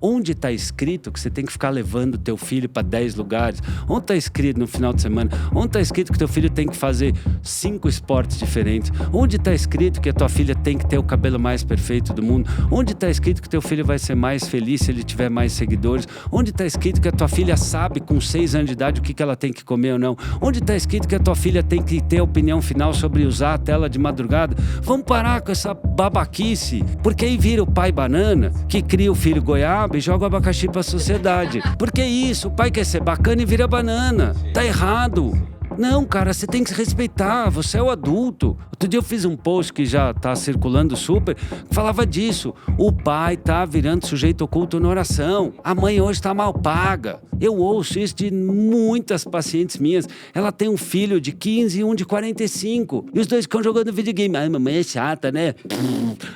Onde está escrito que você tem que ficar levando teu filho para 10 lugares? Onde está escrito no final de semana? Onde está escrito que teu filho tem que fazer 5 esportes diferentes? Onde está escrito que a tua filha tem que ter o cabelo mais perfeito do mundo? Onde está escrito que teu filho vai ser mais feliz se ele tiver mais seguidores? Onde está escrito que a tua filha sabe com 6 anos de idade o que ela tem que comer ou não? Onde está escrito que a tua filha tem que ter a opinião final sobre usar a tela de madrugada? Vamos parar com essa babaquice, porque aí vira o pai banana que cria o filho goiaba e joga o abacaxi pra sociedade. Porque é isso, o pai quer ser bacana e vira banana. Tá errado. Não, cara, você tem que se respeitar, você é o adulto. Outro dia eu fiz um post que já tá circulando super, que falava disso. O pai tá virando sujeito oculto na oração. A mãe hoje tá mal paga. Eu ouço isso de muitas pacientes minhas. Ela tem um filho de 15 e um de 45. E os dois ficam jogando videogame. Ai, mamãe é chata, né?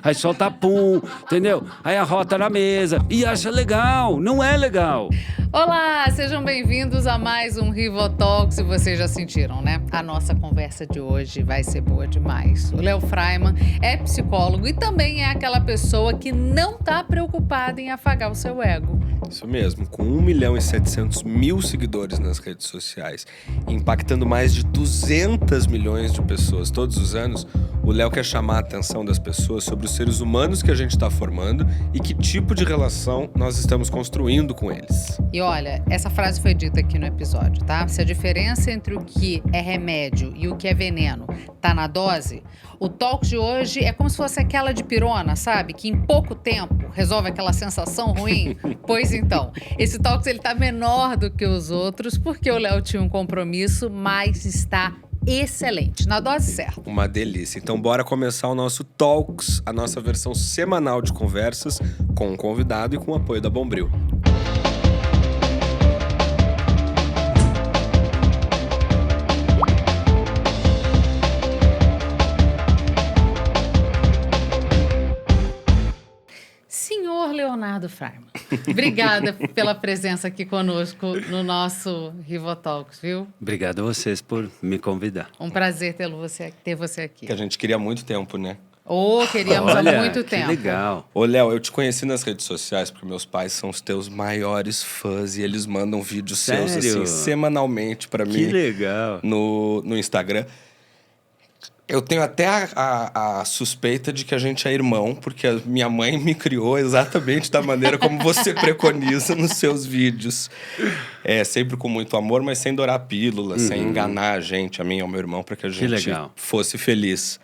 Aí solta pum, entendeu? Aí arrota na mesa. E acha legal. Não é legal. Olá, sejam bem-vindos a mais um Rivotalks. E vocês já sentiram, né? A nossa conversa de hoje vai ser boa demais. O Léo Freiman é psicólogo e também é aquela pessoa que não tá preocupada em afagar o seu ego. Isso mesmo, com 1.700.000 seguidores nas redes sociais, impactando mais de 200 milhões de pessoas todos os anos, o Léo quer chamar a atenção das pessoas sobre os seres humanos que a gente está formando e que tipo de relação nós estamos construindo com eles. E olha, essa frase foi dita aqui no episódio, tá? Se a diferença entre o que é remédio e o que é veneno tá na dose, o talk de hoje é como se fosse aquela de pirona, sabe? Que em pouco tempo resolve aquela sensação ruim. Pois então, esse talk ele tá menor do que os outros porque o Léo tinha um compromisso, mas está excelente, na dose certa. Uma delícia. Então bora começar o nosso Talks, a nossa versão semanal de conversas com um convidado e com o apoio da Bombril. Senhor Leonardo Freiman, obrigada pela presença aqui conosco no nosso Rivotalks, viu? Obrigado a vocês por me convidar. Um prazer ter você aqui. Que a gente queria há muito tempo, né? Queríamos há muito que tempo. Legal. Ô, Léo, eu te conheci nas redes sociais porque meus pais são os teus maiores fãs e eles mandam vídeos seus, assim, semanalmente pra mim. Que legal. No Instagram. Eu tenho até a suspeita de que a gente é irmão, porque a minha mãe me criou exatamente da maneira como você preconiza nos seus vídeos. Sempre com muito amor, mas sem dourar pílula, sem enganar a gente, a mim e ao meu irmão, para que a gente fosse feliz.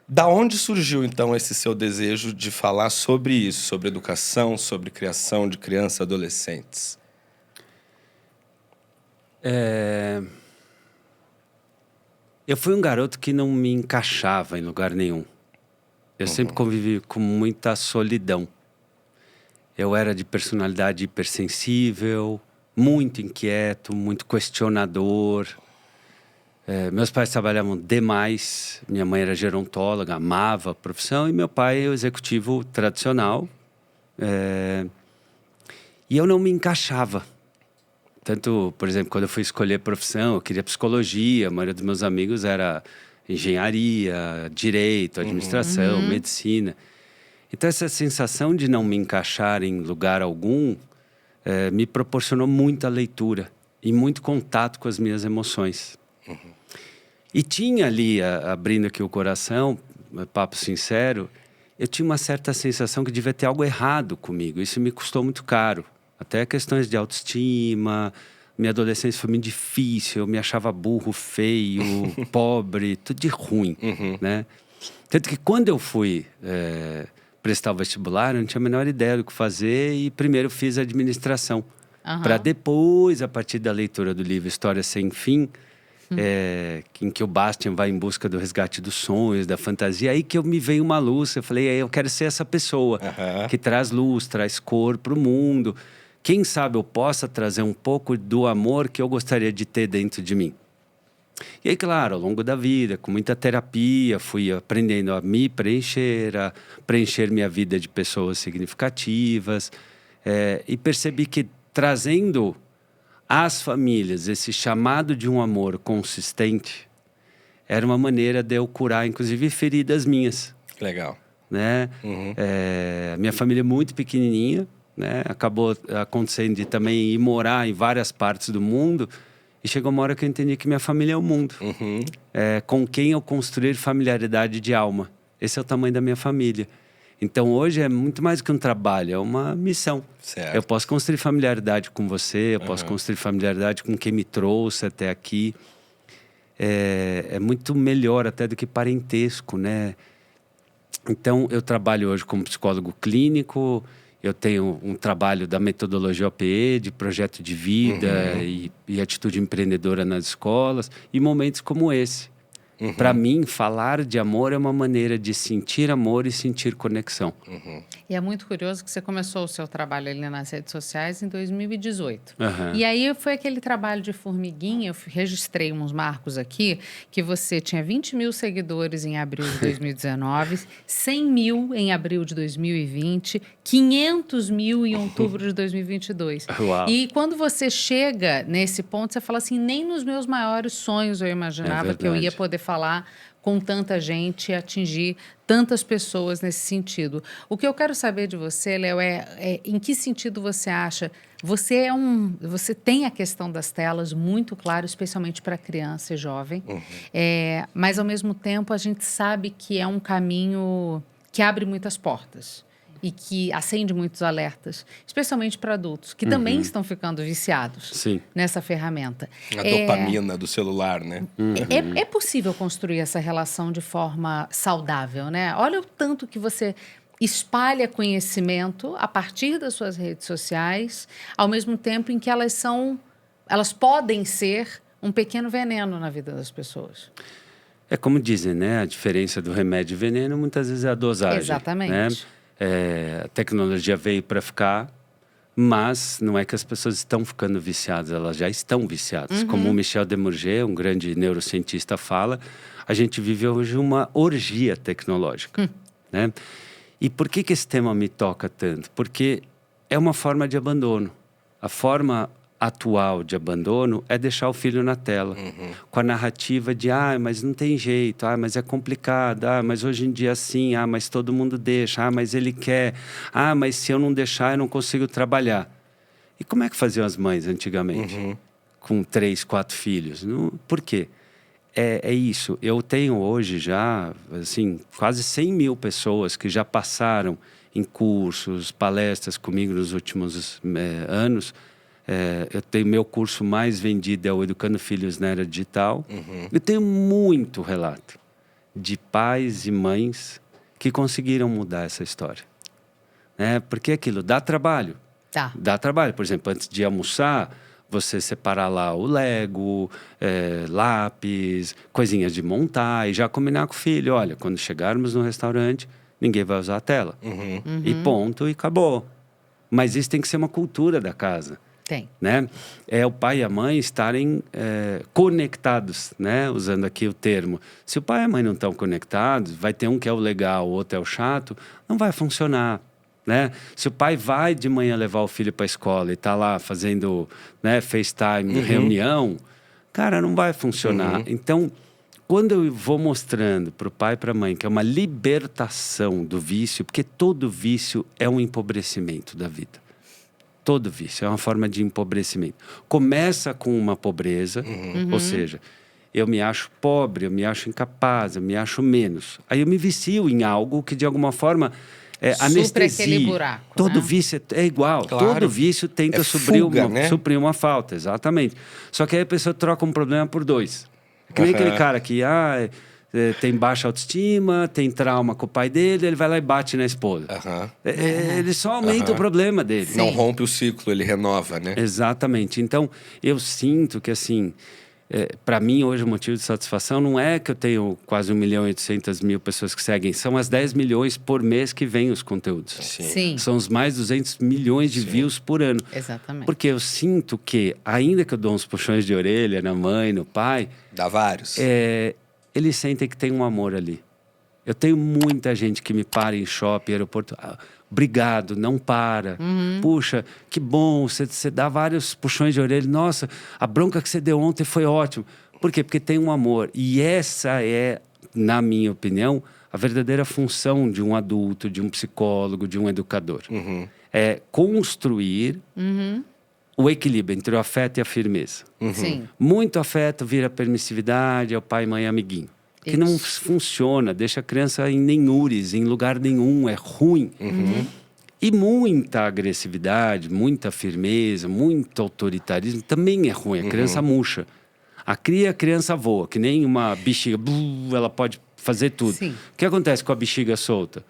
Da onde surgiu, então, esse seu desejo de falar sobre isso, sobre educação, sobre criação de crianças e adolescentes? Eu fui um garoto que não me encaixava em lugar nenhum. Eu sempre convivi com muita solidão. Eu era de personalidade hipersensível, muito inquieto, muito questionador. Meus pais trabalhavam demais. Minha mãe era gerontóloga, amava a profissão. E meu pai é o executivo tradicional. E eu não me encaixava. Tanto, por exemplo, quando eu fui escolher profissão, eu queria psicologia, a maioria dos meus amigos era engenharia, direito, administração, medicina. Então, essa sensação de não me encaixar em lugar algum me proporcionou muita leitura e muito contato com as minhas emoções. E tinha ali, abrindo aqui o coração, papo sincero, eu tinha uma certa sensação que devia ter algo errado comigo. Isso me custou muito caro. Até questões de autoestima, minha adolescência foi muito difícil, eu me achava burro, feio, pobre, tudo de ruim, né? Tanto que quando eu fui prestar o vestibular, eu não tinha a menor ideia do que fazer e primeiro fiz administração. Para depois, a partir da leitura do livro História Sem Fim, em que o Bastian vai em busca do resgate dos sonhos, da fantasia, aí que eu me veio uma luz, eu falei, eu quero ser essa pessoa que traz luz, traz cor para o mundo. Quem sabe eu possa trazer um pouco do amor que eu gostaria de ter dentro de mim. E aí, claro, ao longo da vida, com muita terapia, fui aprendendo a me preencher, a preencher minha vida de pessoas significativas. E percebi que trazendo às famílias esse chamado de um amor consistente era uma maneira de eu curar, inclusive, feridas minhas. Legal. né? Minha família é muito pequenininha, né? Acabou acontecendo de também ir morar em várias partes do mundo. E chegou uma hora que eu entendi que minha família é o mundo. Com quem eu construir familiaridade de alma. Esse é o tamanho da minha família. Então, hoje é muito mais do que um trabalho, é uma missão. Certo. Eu posso construir familiaridade com você, eu posso construir familiaridade com quem me trouxe até aqui. É muito melhor até do que parentesco, né? Então, eu trabalho hoje como psicólogo clínico, eu tenho um trabalho da metodologia OPE, de projeto de vida e atitude empreendedora nas escolas, e momentos como esse. Para mim, falar de amor é uma maneira de sentir amor e sentir conexão. E é muito curioso que você começou o seu trabalho ali nas redes sociais em 2018. E aí foi aquele trabalho de formiguinha, eu registrei uns marcos aqui, que você tinha 20 mil seguidores em abril de 2019, 100 mil em abril de 2020, 500 mil em outubro de 2022. Uau. E quando você chega nesse ponto, você fala assim, nem nos meus maiores sonhos eu imaginava que eu ia poder falar com tanta gente e atingir tantas pessoas nesse sentido. O que eu quero saber de você, Léo, é em que sentido você acha... Você tem a questão das telas muito claro, especialmente para criança e jovem, mas, ao mesmo tempo, a gente sabe que é um caminho que abre muitas portas e que acende muitos alertas, especialmente para adultos, que também estão ficando viciados nessa ferramenta. A dopamina do celular, né? É possível construir essa relação de forma saudável, né? Olha o tanto que você espalha conhecimento a partir das suas redes sociais, ao mesmo tempo em que elas podem ser um pequeno veneno na vida das pessoas. É como dizem, né? A diferença do remédio e veneno muitas vezes é a dosagem. Exatamente. Né? A tecnologia veio para ficar, mas não é que as pessoas estão ficando viciadas, elas já estão viciadas. Como o Michel Demourget, um grande neurocientista, fala, a gente vive hoje uma orgia tecnológica. Né? E por que esse tema me toca tanto? Porque é uma forma de abandono. A forma atual de abandono é deixar o filho na tela, com a narrativa de mas não tem jeito, mas é complicado, mas hoje em dia é assim, mas todo mundo deixa, mas ele quer, mas se eu não deixar eu não consigo trabalhar. E como é que faziam as mães antigamente? Com 3, 4 filhos? Por quê? É isso, eu tenho hoje já, assim, quase 100 mil pessoas que já passaram em cursos, palestras comigo nos últimos anos. Eu tenho meu curso mais vendido, é o Educando Filhos na Era Digital. Eu tenho muito relato de pais e mães que conseguiram mudar essa história. Né? Porque aquilo dá trabalho. Dá trabalho. Por exemplo, antes de almoçar, você separar lá o Lego, lápis, coisinhas de montar e já combinar com o filho. Olha, quando chegarmos no restaurante, ninguém vai usar a tela. E ponto, e acabou. Mas isso tem que ser uma cultura da casa. Né? É o pai e a mãe estarem conectados, né? Usando aqui o termo. Se o pai e a mãe não estão conectados, vai ter um que é o legal, o outro é o chato, não vai funcionar. Né? Se o pai vai de manhã levar o filho para a escola e está lá fazendo, né, FaceTime, reunião, cara, não vai funcionar. Então, quando eu vou mostrando para o pai e para a mãe que é uma libertação do vício, porque todo vício é um empobrecimento da vida. Todo vício é uma forma de empobrecimento. Começa com uma pobreza, ou seja, eu me acho pobre, eu me acho incapaz, eu me acho menos. Aí eu me vicio em algo que, de alguma forma, anestesia. Aquele buraco, todo né? vício é igual. Claro. Todo vício tenta suprir uma falta, exatamente. Só que aí a pessoa troca um problema por 2. Que nem aquele cara que tem baixa autoestima, tem trauma com o pai dele, ele vai lá e bate na esposa. Ele só aumenta o problema dele. Sim. Não rompe o ciclo, ele renova, né? Exatamente. Então, eu sinto que, assim, para mim, hoje, o motivo de satisfação não é que eu tenho quase 1.800.000 pessoas que seguem, são as 10 milhões por mês que vêm os conteúdos. Sim. São os mais 200 milhões de views por ano. Exatamente. Porque eu sinto que, ainda que eu dou uns puxões de orelha na mãe, no pai... Dá vários. Eles sentem que tem um amor ali. Eu tenho muita gente que me para em shopping, aeroporto. Obrigado, não para. Puxa, que bom, você dá vários puxões de orelha. Nossa, a bronca que você deu ontem foi ótimo. Por quê? Porque tem um amor. E essa é, na minha opinião, A verdadeira função de um adulto, de um psicólogo, de um educador. É construir o equilíbrio entre o afeto e a firmeza. Sim. Muito afeto vira permissividade, é o pai, mãe, amiguinho. Que não funciona, deixa a criança em nenhures, em lugar nenhum, é ruim. E muita agressividade, muita firmeza, muito autoritarismo também é ruim. A criança murcha. A criança voa, que nem uma bexiga, ela pode fazer tudo. Sim. O que acontece com a bexiga solta?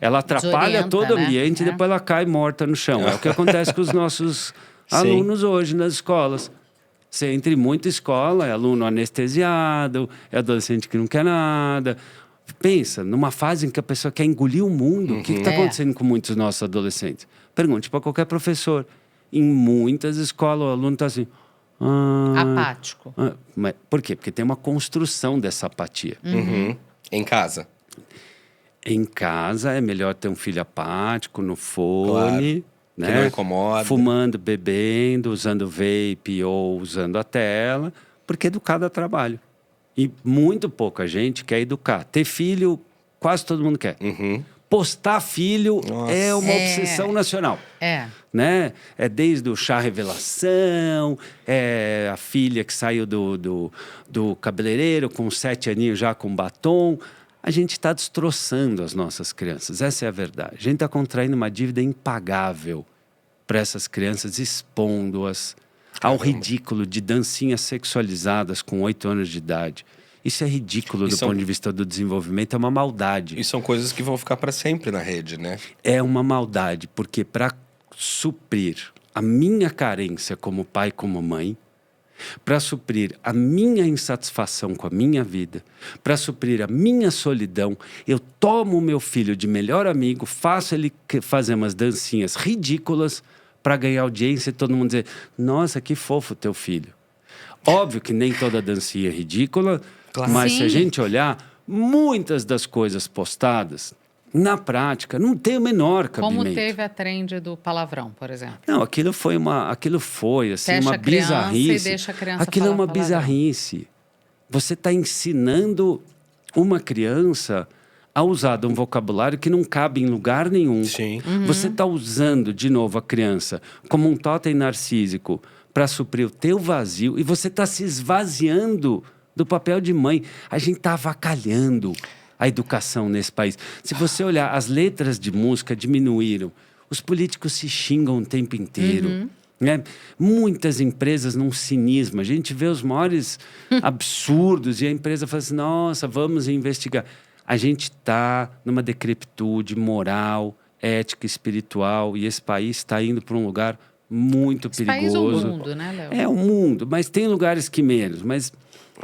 Ela atrapalha Desorienta, todo o né? ambiente e depois ela cai morta no chão. É o que acontece com os nossos alunos hoje nas escolas. Você entra em muita escola, é aluno anestesiado, é adolescente que não quer nada. Pensa, numa fase em que a pessoa quer engolir o mundo, o que está acontecendo com muitos nossos adolescentes? Pergunte para qualquer professor. Em muitas escolas, o aluno está assim... Apático. Mas por quê? Porque tem uma construção dessa apatia. Em casa. Em casa é melhor ter um filho apático, no fone, né? Que não incomoda. Fumando, bebendo, usando vape ou usando a tela, porque educar dá trabalho. E muito pouca gente quer educar. Ter filho, quase todo mundo quer. Postar filho é uma obsessão nacional. Né? É desde o chá revelação, é a filha que saiu do cabeleireiro com 7 aninhos já com batom. A gente está destroçando as nossas crianças, essa é a verdade. A gente está contraindo uma dívida impagável para essas crianças, expondo-as ao ridículo de dancinhas sexualizadas com 8 anos de idade. Isso é ridículo do ponto de vista do desenvolvimento, é uma maldade. E são coisas que vão ficar para sempre na rede, né? É uma maldade, porque para suprir a minha carência como pai, como mãe, para suprir a minha insatisfação com a minha vida, para suprir a minha solidão, eu tomo o meu filho de melhor amigo, faço ele fazer umas dancinhas ridículas para ganhar audiência e todo mundo dizer, nossa, que fofo teu filho. Óbvio que nem toda dancinha é ridícula, mas se a gente olhar, muitas das coisas postadas, na prática, não tem o menor cabimento. Como teve a trend do palavrão, por exemplo. Não, aquilo foi assim, Fecha uma a criança bizarrice. e deixa a criança aquilo é falar uma palavrão. bizarrice. Você está ensinando uma criança a usar de um vocabulário que não cabe em lugar nenhum. Sim. Você está usando, de novo, a criança como um totem narcísico para suprir o teu vazio e você está se esvaziando do papel de mãe. A gente está avacalhando a educação nesse país. Se você olhar, as letras de música diminuíram. Os políticos se xingam o tempo inteiro. Né? Muitas empresas num cinismo. A gente vê os maiores absurdos e a empresa fala assim, nossa, vamos investigar. A gente está numa decrepitude moral, ética, espiritual e esse país está indo para um lugar muito perigoso. Esse país é o mundo, né, Léo? É o mundo, mas tem lugares que menos. Mas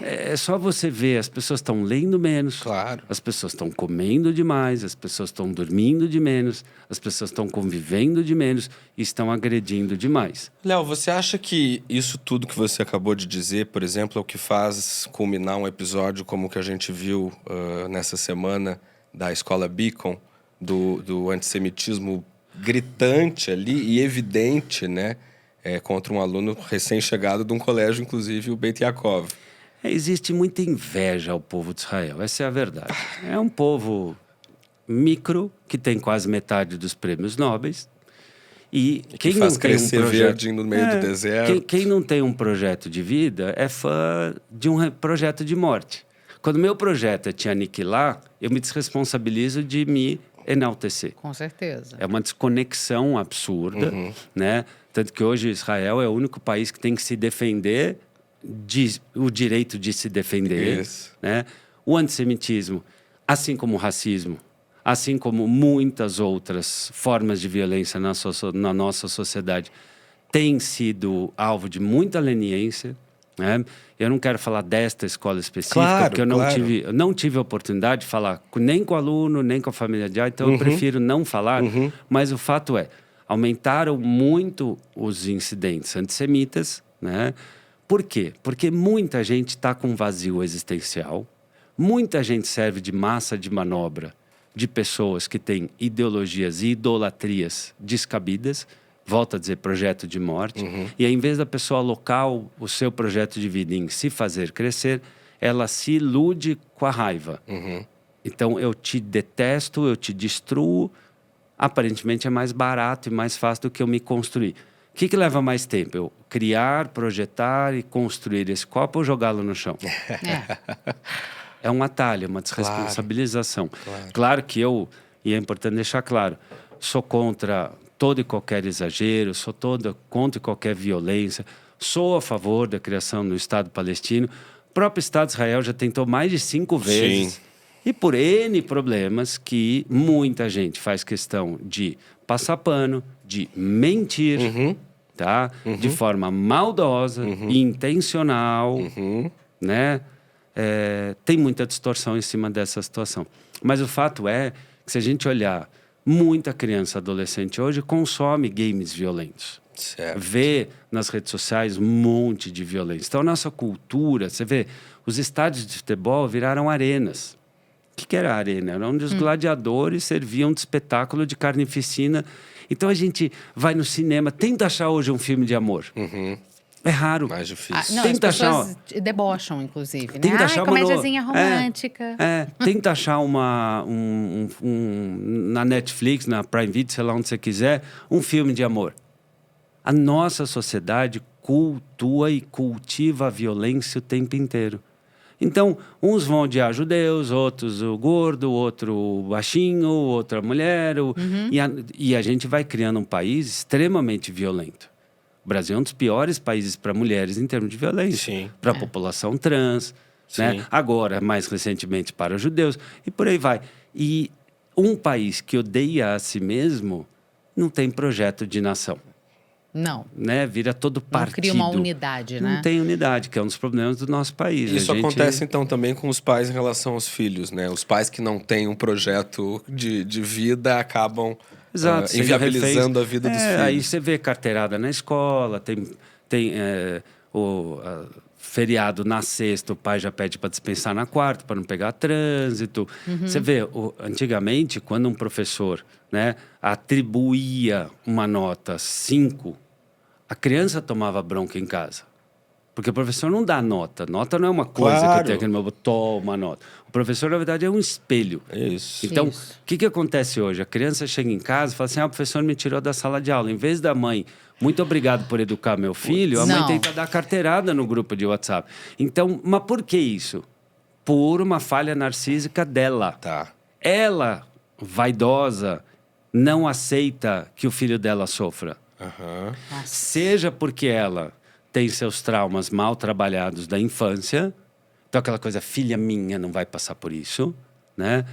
é só você ver, as pessoas estão lendo menos. Claro. As pessoas estão comendo demais, as pessoas estão dormindo de menos, as pessoas estão convivendo de menos e estão agredindo demais. Léo, você acha que isso tudo que você acabou de dizer, por exemplo, é o que faz culminar um episódio como o que a gente viu nessa semana da Escola Beacon, do antissemitismo gritante ali e evidente, né? Contra um aluno recém-chegado de um colégio, inclusive o Beit Yaakov. Existe muita inveja ao povo de Israel, essa é a verdade. É um povo micro, que tem quase metade dos prêmios nobres. E quem faz não tem crescer um projeto, verde no meio do deserto. Quem não tem um projeto de vida é fã de um projeto de morte. Quando meu projeto é te aniquilar, eu me desresponsabilizo de me enaltecer. Com certeza. É uma desconexão absurda, né? Tanto que hoje Israel é o único país que tem que se defender o direito de se defender. Isso. Né? O antissemitismo, assim como o racismo, assim como muitas outras formas de violência na nossa sociedade, tem sido alvo de muita leniência. Né? Eu não quero falar desta escola específica, porque eu não tive a oportunidade de falar nem com o aluno, nem com a família de então eu prefiro não falar. Mas o fato é, aumentaram muito os incidentes antissemitas. Né? Por quê? Porque muita gente está com vazio existencial, muita gente serve de massa de manobra de pessoas que têm ideologias e idolatrias descabidas, volto a dizer, projeto de morte, e ao invés da pessoa alocar o seu projeto de vida em se fazer crescer, ela se ilude com a raiva. Então, eu te detesto, eu te destruo. Aparentemente, é mais barato e mais fácil do que eu me construir. O que leva mais tempo? Eu criar, projetar e construir esse copo ou jogá-lo no chão? É um atalho, uma desresponsabilização. Claro que e é importante deixar claro, sou contra todo e qualquer exagero, sou contra qualquer violência, sou a favor da criação do Estado palestino. O próprio Estado de Israel já tentou mais de 5 vezes. Sim. E por N problemas que muita gente faz questão de passar pano, de mentir, tá? De forma maldosa, intencional, né? Tem muita distorção em cima dessa situação. Mas o fato é que se a gente olhar, muita criança adolescente hoje consome games violentos. Certo. Vê nas redes sociais um monte de violência. Então, a nossa cultura, você vê, os estádios de futebol viraram arenas. O que era a arena? Era onde os gladiadores serviam de espetáculo de carnificina. Então, a gente vai no cinema, tenta achar hoje um filme de amor. É raro. Mais difícil. Não, tenta as pessoas debocham, inclusive, né? Tenta achar comédiazinha romântica. Tenta achar na Netflix, na Prime Video, sei lá onde você quiser, um filme de amor. A nossa sociedade cultua e cultiva a violência o tempo inteiro. Então, uns vão odiar judeus, outros o gordo, outro o baixinho, outra mulher. E a gente vai criando um país extremamente violento. O Brasil é um dos piores países para mulheres em termos de violência. Para a população trans, né? Agora, mais recentemente, para judeus. E por aí vai. E um país que odeia a si mesmo não tem projeto de nação. Não. Né? Vira todo partido. Não cria uma unidade, né? Não tem unidade, que é um dos problemas do nosso país. Isso acontece, então, também com os pais em relação aos filhos, né? Os pais que não têm um projeto de vida acabam inviabilizando a vida dos filhos. Aí você vê carteirada na escola, tem feriado na sexta, o pai já pede para dispensar na quarta, para não pegar trânsito. Você vê, antigamente, quando um professor, né, atribuía uma nota 5, a criança tomava bronca em casa. Porque o professor não dá nota. Nota não é uma coisa que eu tenho aqui no meu... Toma nota. O professor, na verdade, é um espelho. Isso. Então, o que acontece hoje? A criança chega em casa e fala assim, o professor me tirou da sala de aula. Em vez da mãe, muito obrigado por educar meu filho, a mãe tenta dar carteirada no grupo de WhatsApp. Então, mas por que isso? Por uma falha narcísica dela. Tá. Ela, vaidosa, não aceita que o filho dela sofra. Seja porque ela tem seus traumas mal trabalhados da infância. Então, aquela coisa, filha minha não vai passar por isso, né?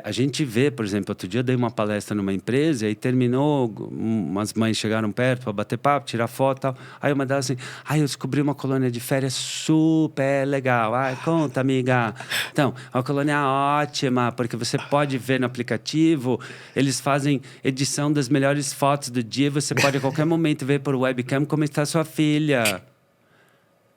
A gente vê, por exemplo, outro dia eu dei uma palestra numa empresa e aí terminou, umas mães chegaram perto para bater papo, tirar foto e tal. Aí uma delas assim, eu descobri uma colônia de férias super legal. Conta, amiga. Então, é uma colônia ótima, porque você pode ver no aplicativo, eles fazem edição das melhores fotos do dia, você pode a qualquer momento ver por webcam como está sua filha.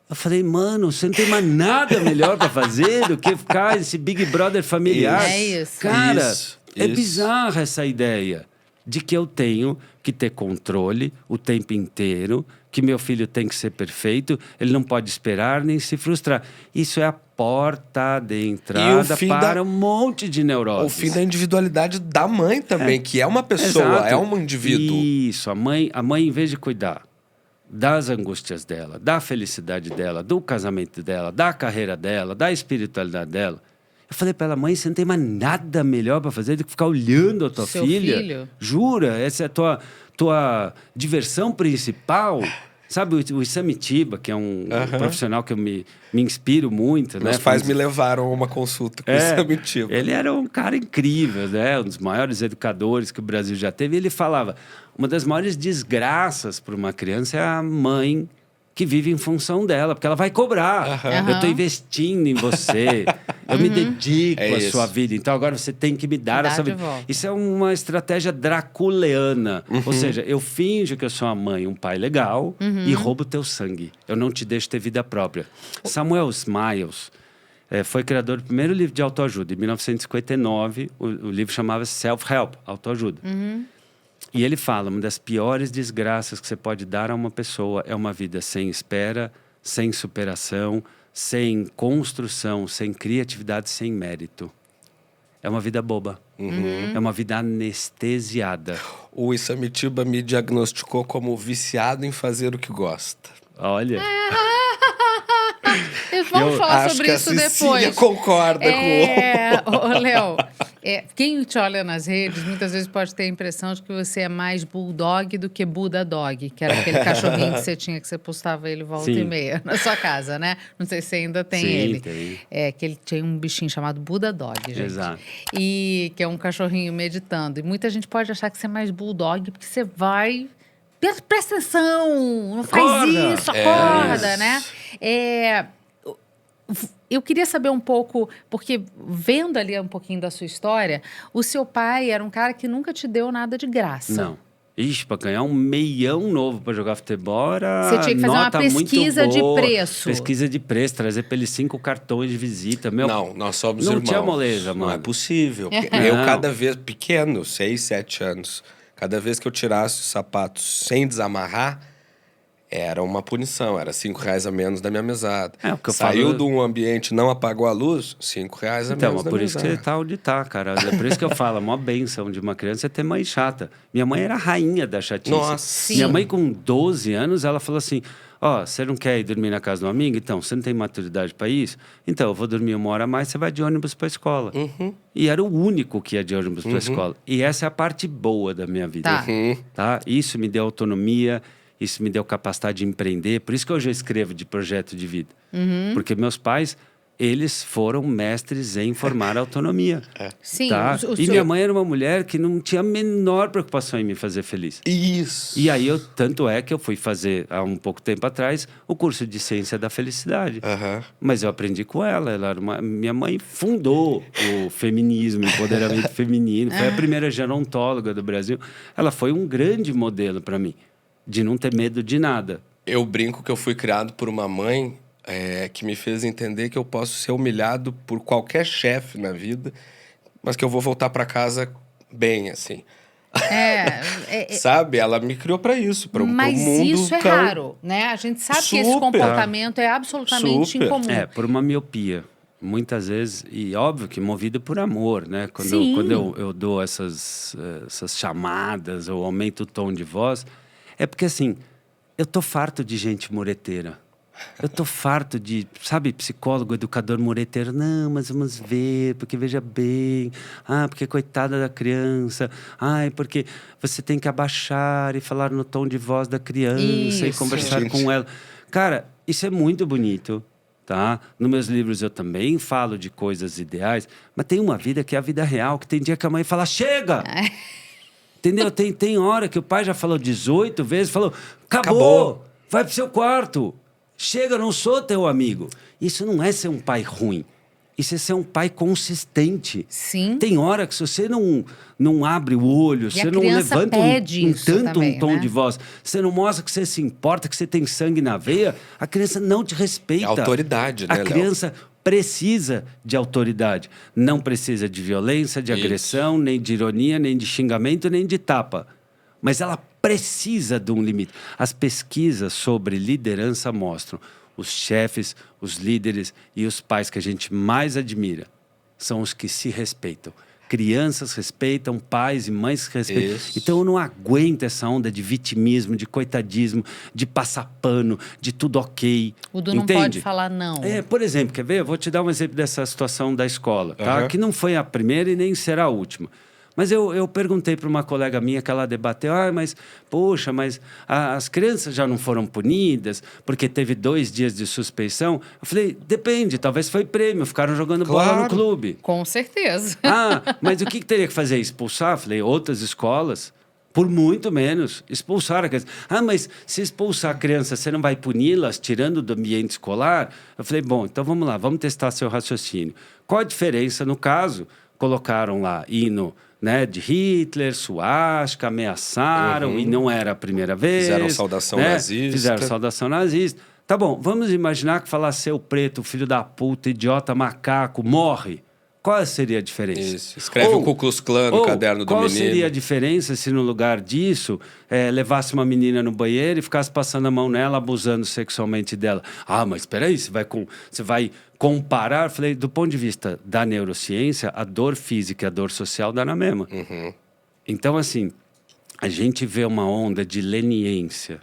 Eu falei, mano, você não tem mais nada melhor para fazer do que ficar esse Big Brother familiar. É isso. Cara, é bizarra essa ideia de que eu tenho que ter controle o tempo inteiro, que meu filho tem que ser perfeito, ele não pode esperar nem se frustrar. Isso é a porta de entrada para um monte de neuroses. O fim da individualidade da mãe também, que é uma pessoa, é um indivíduo. Isso, a mãe, em vez de cuidar das angústias dela, da felicidade dela, do casamento dela, da carreira dela, da espiritualidade dela. Eu falei para ela, mãe, você não tem mais nada melhor para fazer do que ficar olhando a tua filha? Jura? Essa é a tua diversão principal? Sabe o Isamitiba, que é um profissional que eu me inspiro muito. Meus pais me levaram a uma consulta com o Isamitiba. Ele era um cara incrível, né? Um dos maiores educadores que o Brasil já teve. E ele falava, uma das maiores desgraças para uma criança é a mãe que vive em função dela, porque ela vai cobrar. Eu estou investindo em você, eu me dedico à sua vida, então agora você tem que me dar essa vida. Isso é uma estratégia draculeana. Ou seja, eu finjo que eu sou uma mãe, um pai legal e roubo teu sangue. Eu não te deixo ter vida própria. Samuel Smiles foi criador do primeiro livro de autoajuda. Em 1959, o livro chamava-se Self-Help, autoajuda. E ele fala, uma das piores desgraças que você pode dar a uma pessoa é uma vida sem espera, sem superação, sem construção, sem criatividade, sem mérito. é uma vida boba. É uma vida anestesiada. O Isamitiba me diagnosticou como viciado em fazer o que gosta. Olha, Vamos falar Acho sobre que isso a Cecília depois. concorda Ô, Léo, quem te olha nas redes muitas vezes pode ter a impressão de que você é mais bulldog do que Buda Dog, que era aquele cachorrinho que você tinha, que você postava ele volta Sim. e meia na sua casa, né? Não sei se você ainda tem Sim, ele. tem. É, que ele tinha um bichinho chamado Buda Dog, gente. Exato. E que é um cachorrinho meditando. E muita gente pode achar que você é mais bulldog, porque você vai... Presta atenção, não faz Acorda! isso, acorda, isso. né? Eu queria saber um pouco, porque vendo ali um pouquinho da sua história, o seu pai era um cara que nunca te deu nada de graça. não. Ixi, pra ganhar um meião novo pra jogar futebol era Você tinha que fazer uma nota muito pesquisa de boa. preço. Pesquisa de preço, trazer pra eles 5 cartões de visita. Não, nós somos não irmãos. tinha moleza, Não é mano. possível. Não. Eu, cada vez, pequeno, 6, 7 anos, cada vez que eu tirasse os sapatos sem desamarrar, era uma punição. Era R$5 a menos da minha mesada. É, o que eu Saiu falo- de um ambiente, não apagou a luz, R$5 a Então, menos é da por isso que mesada. você tá onde tá, cara. É por isso que eu falo, a maior benção de uma criança é ter mãe chata. Minha mãe era a rainha da chatice. Nossa. Minha Sim. mãe, com 12 anos, ela falou assim: ó, você não quer ir dormir na casa de um amigo? Então, você não tem maturidade para isso? Então, eu vou dormir 1 hora a mais, você vai de ônibus para a escola. E era o único que ia de ônibus para a escola. E essa é a parte boa da minha vida. Tá. Tá? Isso me deu autonomia, isso me deu capacidade de empreender. Por isso que hoje eu escrevo de projeto de vida. Porque meus pais, eles foram mestres em formar autonomia. Sim, Tá? E minha mãe era uma mulher que não tinha a menor preocupação em me fazer feliz. Isso. E aí, tanto é que eu fui fazer, há um pouco tempo atrás, o curso de Ciência da Felicidade. Aham. Mas eu aprendi com ela. Minha mãe fundou o feminismo, o empoderamento feminino. Foi a primeira gerontóloga do Brasil. Ela foi um grande modelo para mim, de não ter medo de nada. Eu brinco que eu fui criado por uma mãe que me fez entender que eu posso ser humilhado por qualquer chefe na vida, mas que eu vou voltar para casa bem, assim. Sabe? Ela me criou para isso, para Mas mundo. isso é tão- raro, né? A gente sabe que esse Super. comportamento é absolutamente Super. incomum. Por uma miopia. Muitas vezes, e óbvio que movido por amor, né? Sim. Quando eu dou essas chamadas ou aumento o tom de voz, é porque assim, eu tô farto de gente mureteira. Eu tô farto de, sabe, psicólogo, educador mureteiro. Não, mas vamos ver, porque veja bem. Ah, porque coitada da criança. Ai, porque você tem que abaixar e falar no tom de voz da criança e Isso. conversar Gente. com ela. Cara, isso é muito bonito. Tá? Nos meus livros eu também falo de coisas ideais, mas tem uma vida que é a vida real, que tem dia que a mãe fala, chega! Entendeu? Tem hora que o pai já falou 18 vezes, falou, acabou. Vai pro seu quarto, chega, eu não sou teu amigo. Isso não é ser um pai ruim, isso é ser um pai consistente. Sim. Tem hora que se você não abre o olho, você a não criança levanta pede um isso tanto também, um tom né? de voz, você não mostra que você se importa, que você tem sangue na veia, a criança não te respeita. É autoridade, né, A Léo? criança precisa de autoridade. Não precisa de violência, de Isso. agressão, nem de ironia, nem de xingamento, nem de tapa. Mas ela precisa de um limite. As pesquisas sobre liderança mostram os chefes, os líderes e os pais que a gente mais admira são os que se respeitam. Crianças respeitam, pais e mães se respeitam. Isso. Então eu não aguento essa onda de vitimismo, de coitadismo, de passar pano, de tudo ok. O Du não Entende? pode falar não. Por exemplo, quer ver? Eu vou te dar um exemplo dessa situação da escola, tá? Aham. Que não foi a primeira e nem será a última. Mas eu perguntei para uma colega minha que ela debateu, mas, poxa, mas as crianças já não foram punidas porque teve 2 dias de suspeição? Eu falei, depende, talvez foi prêmio, ficaram jogando bola no Claro. clube. Com certeza. Mas o que teria que fazer? Expulsar? Eu falei, outras escolas, por muito menos, expulsar a criança. Mas se expulsar a criança, você não vai puni-las, tirando do ambiente escolar? Eu falei, bom, então vamos lá, vamos testar seu raciocínio. Qual a diferença no caso? Colocaram lá hino, né, de Hitler, suástica, ameaçaram, e não era a primeira vez. Fizeram saudação nazista. Fizeram saudação nazista. Tá bom, vamos imaginar que falar seu preto, filho da puta, idiota, macaco, morre. Qual seria a diferença? Isso. Escreve o Ku Klux Klan no caderno do menino. Qual seria a diferença se no lugar disso levasse uma menina no banheiro e ficasse passando a mão nela, abusando sexualmente dela? Ah, mas espera aí, você vai comparar? Eu falei, do ponto de vista da neurociência, a dor física e a dor social dá na mesma. Uhum. Então, assim, a gente vê uma onda de leniência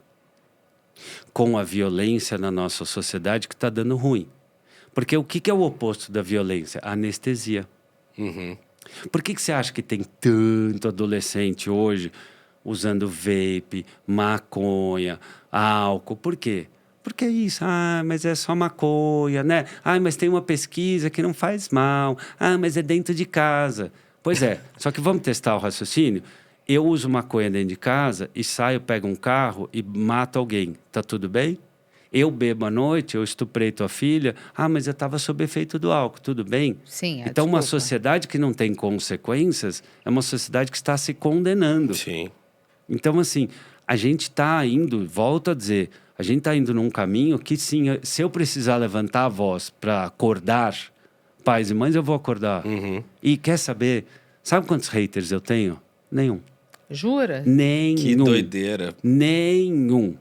com a violência na nossa sociedade que está dando ruim. Porque o que é o oposto da violência? A anestesia. Uhum. Por que você acha que tem tanto adolescente hoje usando vape, maconha, álcool? Por quê? Porque é isso. Ah, mas é só maconha, né? Ah, mas tem uma pesquisa que não faz mal. Ah, mas é dentro de casa. Pois é, só que vamos testar o raciocínio? Eu uso maconha dentro de casa e saio, pego um carro e mato alguém. Tá tudo bem? Eu bebo à noite, eu estuprei tua filha. Ah, mas eu estava sob efeito do álcool, tudo bem? Sim, Então, uma desculpa. sociedade que não tem consequências é uma sociedade que está se condenando. Sim. Então, assim, a gente está indo, volto a dizer, a gente está indo num caminho que, sim, se eu precisar levantar a voz para acordar pais e mães, eu vou acordar. Uhum. E quer saber, sabe quantos haters eu tenho? Nenhum. Jura? Nenhum. Que doideira. Nenhum.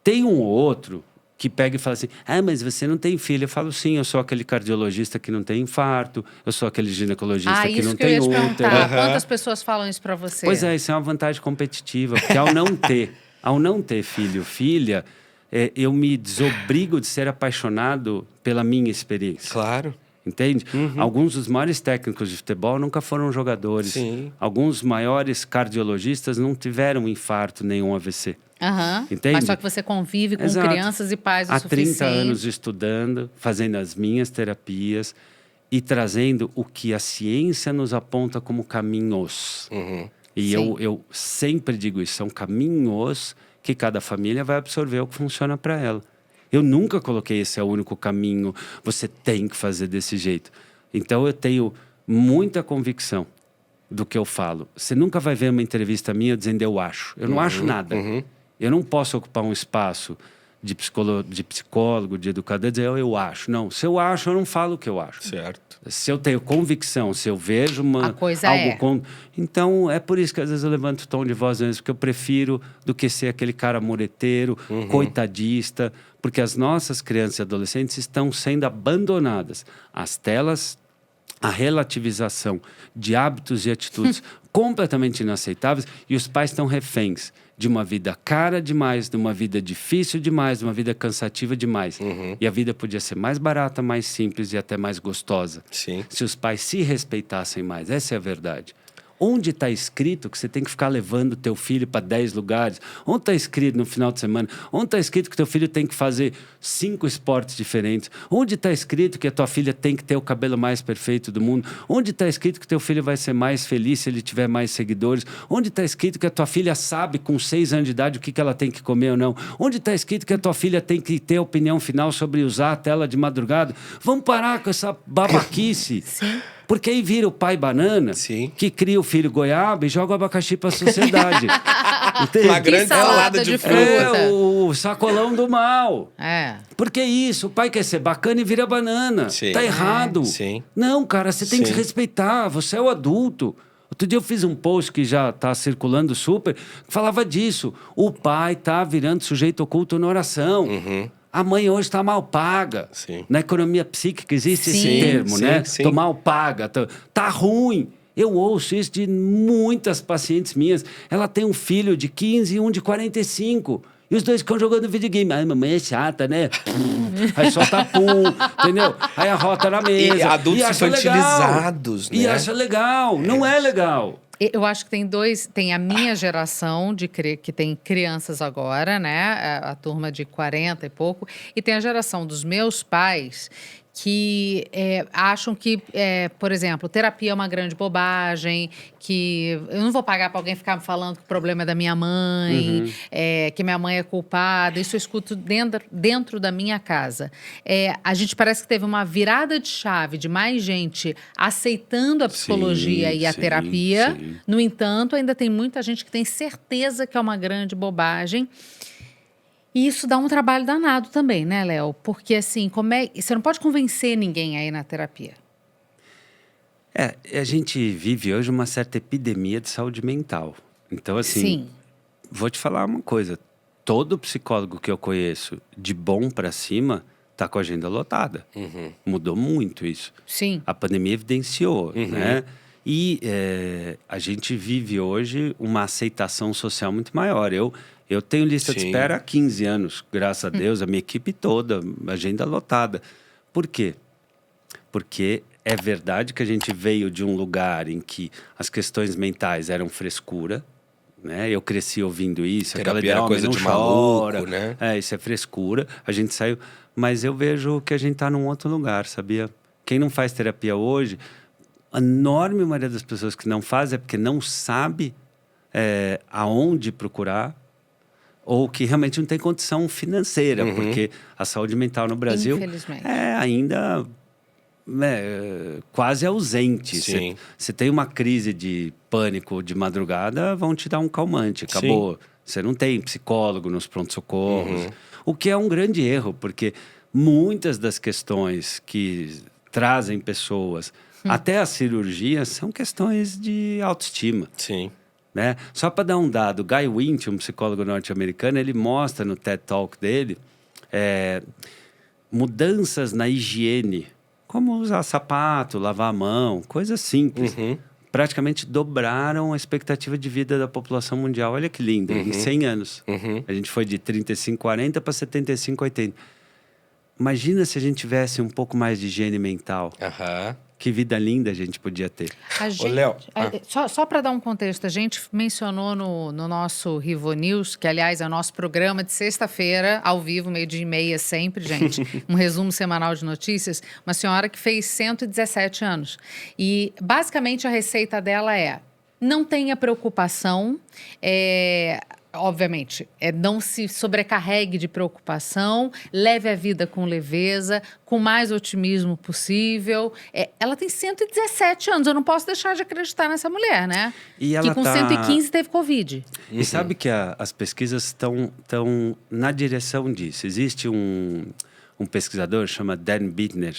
Tem um ou outro que pega e fala assim, ah, mas você não tem filho. Eu falo, sim, eu sou aquele cardiologista que não tem infarto, eu sou aquele ginecologista que não isso que eu ia tem te útero. perguntar. Quantas pessoas falam isso pra você? Pois é, isso é uma vantagem competitiva, porque ao não ter filho, filha, eu me desobrigo de ser apaixonado pela minha experiência. Claro. Entende? Alguns dos maiores técnicos de futebol nunca foram jogadores. Sim. Alguns maiores cardiologistas não tiveram infarto nenhum AVC. Aham. Entende? Mas só que você convive com Exato. crianças e pais o Há suficiente. 30 anos estudando, fazendo as minhas terapias e trazendo o que a ciência nos aponta como caminhos. Uhum. E Sim. eu sempre digo isso, são caminhos que cada família vai absorver o que funciona para ela. Eu nunca coloquei esse é o único caminho, você tem que fazer desse jeito. Então eu tenho muita convicção do que eu falo. Você nunca vai ver uma entrevista minha dizendo eu acho. Eu não acho nada. Eu não posso ocupar um espaço de psicólogo, de educador, e dizer eu acho. Não, se eu acho, eu não falo o que eu acho. Certo. Se eu tenho convicção, se eu vejo A coisa algo é. Então, é por isso que às vezes eu levanto o tom de voz antes, porque eu prefiro do que ser aquele cara mureteiro, coitadista, porque as nossas crianças e adolescentes estão sendo abandonadas. As telas, a relativização de hábitos e atitudes completamente inaceitáveis, e os pais estão reféns de uma vida cara demais, de uma vida difícil demais, de uma vida cansativa demais. E a vida podia ser mais barata, mais simples e até mais gostosa. Sim. Se os pais se respeitassem mais. Essa é a verdade. Onde está escrito que você tem que ficar levando teu filho para 10 lugares? Onde está escrito no final de semana? Onde está escrito que teu filho tem que fazer 5 esportes diferentes? Onde está escrito que a tua filha tem que ter o cabelo mais perfeito do mundo? Onde está escrito que teu filho vai ser mais feliz se ele tiver mais seguidores? Onde está escrito que a tua filha sabe com 6 anos de idade o que ela tem que comer ou não? Onde está escrito que a tua filha tem que ter opinião final sobre usar a tela de madrugada? Vamos parar com essa babaquice. Sim. Porque aí vira o pai banana, Sim. que cria o filho goiaba e joga o abacaxi para a sociedade. Entende? Uma grande salada de fruta. É o sacolão do mal. É. Porque é isso, o pai quer ser bacana e vira banana. Sim. Tá errado. Sim. Não, cara, você tem que Sim. se respeitar, você é o adulto. Outro dia eu fiz um post que já está circulando super, que falava disso. O pai tá virando sujeito oculto na oração. A mãe hoje está mal paga. Sim. Na economia psíquica existe esse Sim. termo, Sim, né? sim. Tô mal paga. Tá ruim. Eu ouço isso de muitas pacientes minhas. Ela tem um filho de 15 e um de 45. E os dois ficam jogando videogame. Ai, mamãe é chata, né? Aí solta pum, entendeu? Aí a rota na mesa. E adultos acha infantilizados, legal. E né? acha legal. Não é legal. Eu acho que tem a minha geração que tem crianças agora, né? A turma de 40 e pouco, e tem a geração dos meus pais que acham que, por exemplo, terapia é uma grande bobagem, que eu não vou pagar para alguém ficar me falando que o problema é da minha mãe, que minha mãe é culpada. Isso eu escuto dentro da minha casa. A gente parece que teve uma virada de chave de mais gente aceitando a psicologia e a sim, terapia. sim. No entanto, ainda tem muita gente que tem certeza que é uma grande bobagem. E isso dá um trabalho danado também, né, Léo? Porque, assim, você não pode convencer ninguém aí na terapia. A gente vive hoje uma certa epidemia de saúde mental. Então, assim, Sim. vou te falar uma coisa. Todo psicólogo que eu conheço, de bom para cima, tá com a agenda lotada. Mudou muito isso. Sim. A pandemia evidenciou, né? E a gente vive hoje uma aceitação social muito maior. Eu tenho lista de Sim. espera há 15 anos, graças a Deus, a minha equipe toda, agenda lotada. Por quê? Porque é verdade que a gente veio de um lugar em que as questões mentais eram frescura, né? Eu cresci ouvindo isso, aquela Terapia era homem coisa não de chora, maluco, né? isso é frescura. A gente saiu, mas eu vejo que a gente está num outro lugar, sabia? Quem não faz terapia hoje, a enorme maioria das pessoas que não faz é porque não sabe aonde procurar ou que realmente não tem condição financeira, porque a saúde mental no Brasil Infelizmente. é ainda quase ausente. Sim. Você tem uma crise de pânico de madrugada, vão te dar um calmante, acabou. Você não tem psicólogo nos pronto-socorros, o que é um grande erro, porque muitas das questões que trazem pessoas até a cirurgia são questões de autoestima. Sim. Né? Só para dar um dado, Guy Winch, um psicólogo norte-americano, ele mostra no TED Talk dele mudanças na higiene, como usar sapato, lavar a mão, coisas simples. Praticamente dobraram a expectativa de vida da população mundial. Olha que lindo, em 100 anos. A gente foi de 35,40 para 75,80. Imagina se a gente tivesse um pouco mais de higiene mental. Que vida linda a gente podia ter. A gente, Léo. Só para dar um contexto, a gente mencionou no nosso Rivo News, que aliás é o nosso programa de sexta-feira, ao vivo, 12:30 sempre, gente. Um resumo semanal de notícias. Uma senhora que fez 117 anos. E basicamente a receita dela é: não tenha preocupação, obviamente, não se sobrecarregue de preocupação, leve a vida com leveza, com mais otimismo possível. Ela tem 117 anos, eu não posso deixar de acreditar nessa mulher, né? E ela que com 115 teve Covid. E sabe que as pesquisas estão na direção disso. Existe um pesquisador, chama Dan Bittner.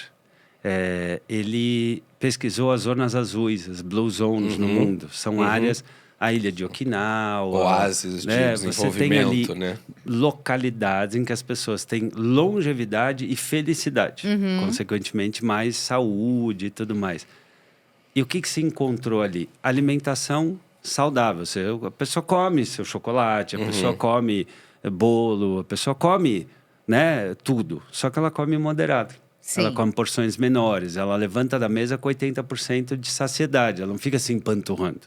Ele pesquisou as zonas azuis, as blue zones no mundo. São áreas... A ilha de Okinawa. Oásis de desenvolvimento, você tem ali né? localidades em que as pessoas têm longevidade e felicidade. Consequentemente, mais saúde e tudo mais. E o que se encontrou ali? Alimentação saudável. A pessoa come seu chocolate, a pessoa come bolo, a pessoa come, né, tudo. Só que ela come moderado. Sim. Ela come porções menores. Ela levanta da mesa com 80% de saciedade. Ela não fica se empanturrando.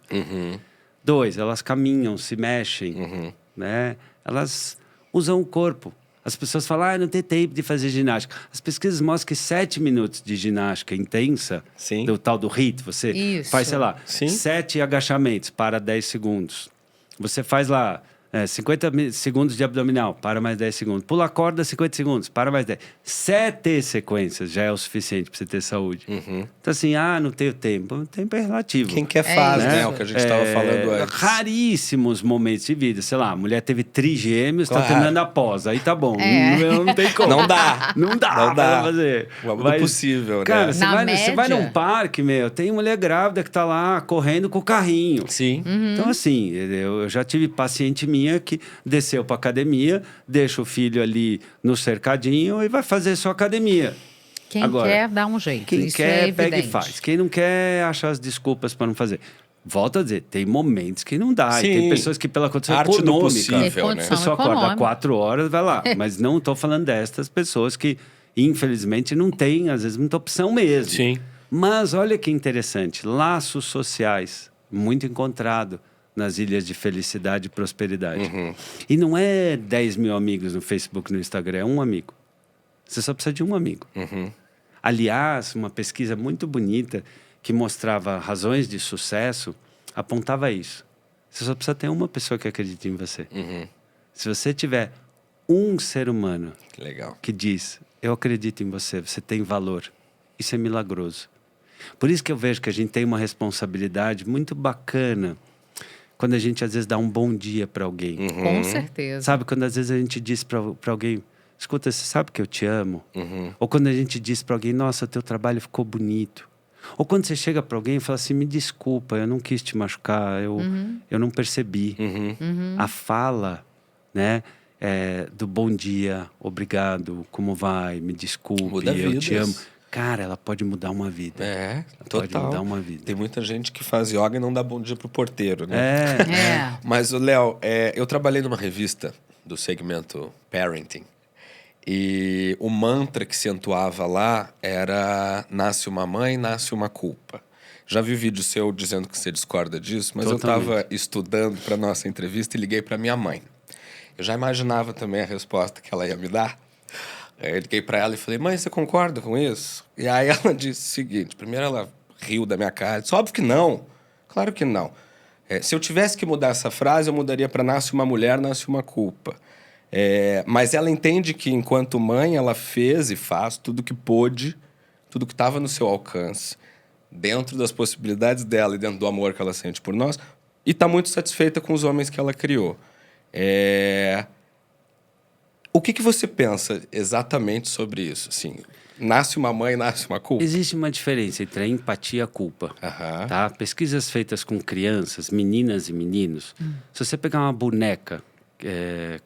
2, elas caminham, se mexem, né? Elas usam o corpo. As pessoas falam, não tem tempo de fazer ginástica. As pesquisas mostram que 7 minutos de ginástica intensa, do tal do HIIT, você faz, sei lá, 7 agachamentos, para 10 segundos. Você faz lá 50 segundos de abdominal, para mais 10 segundos. Pula a corda, 50 segundos, para mais 10. 7 sequências já é o suficiente para você ter saúde. Então, assim, não tenho tempo. O tempo é relativo. Quem quer faz, né? O que a gente estava falando antes. Raríssimos momentos de vida. Sei lá, a mulher teve trigêmeos, Claro. tá terminando a pós. Aí tá bom. Não tem como. Não dá. Não dá pra fazer. É possível, né? Cara, você média... vai num parque, tem mulher grávida que tá lá correndo com o carrinho. Sim. Então, assim, eu já tive paciente minha que desceu pra academia, deixa o filho ali no cercadinho e vai fazer sua academia. Quem Agora, quer, dá um jeito. Quem Isso quer, é pega e evidente. faz. Quem não quer, acha as desculpas para não fazer. Volto a dizer, tem momentos que não dá. Sim. E tem pessoas que, pela condição Arte do econômica... possível, A né? pessoa acorda 4 horas, vai lá. Mas não estou falando destas pessoas que, infelizmente, não têm, às vezes, muita opção mesmo. Sim. Mas olha que interessante. Laços sociais, muito encontrado nas ilhas de felicidade e prosperidade. E não é 10 mil amigos no Facebook, no Instagram, é um amigo. Você só precisa de um amigo. Aliás, uma pesquisa muito bonita que mostrava razões de sucesso, apontava isso. Você só precisa ter uma pessoa que acredite em você. Se você tiver um ser humano Legal. que diz, eu acredito em você, você tem valor, isso é milagroso. Por isso que eu vejo que a gente tem uma responsabilidade muito bacana quando a gente, às vezes, dá um bom dia para alguém. Com certeza. Sabe, quando às vezes a gente diz para alguém, escuta, você sabe que eu te amo? Ou quando a gente diz para alguém, nossa, teu trabalho ficou bonito. Ou quando você chega para alguém e fala assim, me desculpa, eu não quis te machucar, eu não percebi. A fala, né, do bom dia, obrigado, como vai, me desculpe, Muda eu te amo. vidas. Cara, ela pode mudar uma vida. Total. Pode mudar uma vida. Tem muita gente que faz yoga e não dá bom dia pro porteiro, né? É. Mas, Léo, eu trabalhei numa revista do segmento Parenting. E o mantra que se entoava lá era nasce uma mãe, nasce uma culpa. Já vi vídeo seu dizendo que você discorda disso, mas Totalmente. eu estava estudando para nossa entrevista e liguei para minha mãe. Eu já imaginava também a resposta que ela ia me dar. Aí eu liguei para ela e falei, mãe, você concorda com isso? E aí ela disse o seguinte, primeiro ela riu da minha cara, disse, óbvio que não, claro que não. Se eu tivesse que mudar essa frase, eu mudaria para nasce uma mulher, nasce uma culpa. Mas ela entende que, enquanto mãe, ela fez e faz tudo que pôde, tudo que estava no seu alcance, dentro das possibilidades dela e dentro do amor que ela sente por nós, e está muito satisfeita com os homens que ela criou. O que você pensa exatamente sobre isso? Assim, nasce uma mãe, nasce uma culpa? Existe uma diferença entre a empatia e a culpa. Tá? Pesquisas feitas com crianças, meninas e meninos. Se você pegar uma boneca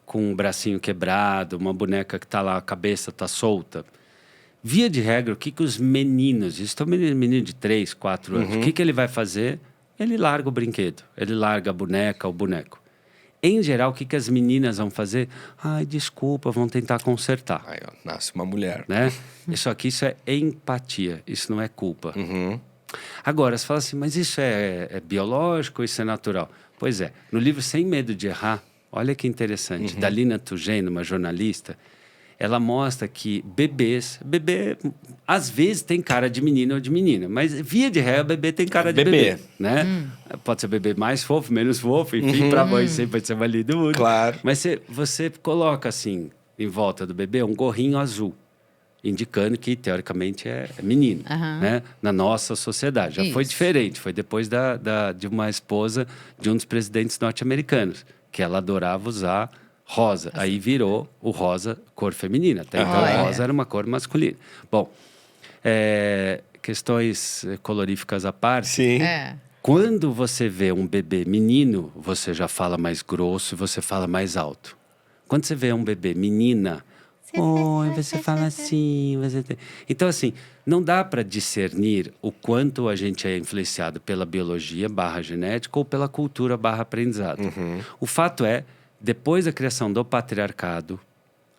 com um bracinho quebrado, uma boneca que está lá, a cabeça está solta, via de regra, o que os meninos, isso é um menino de 3, 4 anos, o que ele vai fazer? Ele larga o brinquedo, ele larga a boneca, o boneco. Em geral, o que as meninas vão fazer? Ai, desculpa, vão tentar consertar. Aí, ó, nasce uma mulher. Né? Isso é empatia, isso não é culpa. Agora, você fala assim, mas isso é biológico ou isso é natural? Pois é, no livro Sem Medo de Errar, olha que interessante, da Lina Tugeno, uma jornalista, ela mostra que bebê, às vezes tem cara de menino ou de menina, mas via de regra, bebê tem cara de bebê, né? Pode ser bebê mais fofo, menos fofo, enfim, para a mãe sempre vai ser mais lindo do mundo. Claro. Mas você coloca assim, em volta do bebê, um gorrinho azul, indicando que, teoricamente, é menino, né? Na nossa sociedade. Já foi diferente, foi depois de uma esposa de um dos presidentes norte-americanos, que ela adorava usar rosa. Aí virou o rosa cor feminina. Até então, o rosa era uma cor masculina. Bom, questões coloríficas à parte. Sim. Quando você vê um bebê menino, você já fala mais grosso e você fala mais alto. Quando você vê um bebê menina, você fala assim. Então, assim, não dá para discernir o quanto a gente é influenciado pela biologia /genética ou pela cultura /aprendizado. O fato é, depois da criação do patriarcado,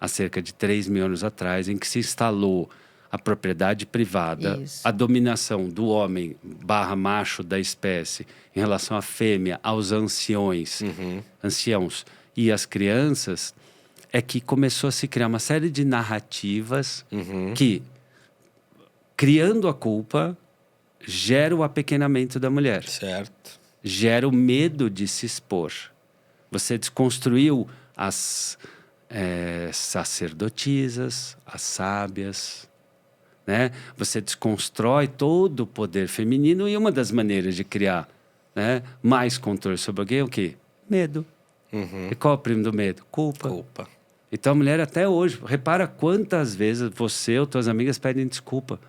há cerca de 3.000 anos atrás, em que se instalou a propriedade privada, a dominação do homem /macho da espécie em relação à fêmea, aos anciãos e às crianças, é que começou a se criar uma série de narrativas que, criando a culpa, gera o apequenamento da mulher. Certo. Gera o medo de se expor. Você desconstruiu as sacerdotisas, as sábias, né? Você desconstrói todo o poder feminino e uma das maneiras de criar, né, mais controle sobre alguém é o quê? Medo. E qual é o primo do medo? Culpa. Então a mulher até hoje, repara quantas vezes você ou tuas amigas pedem desculpa.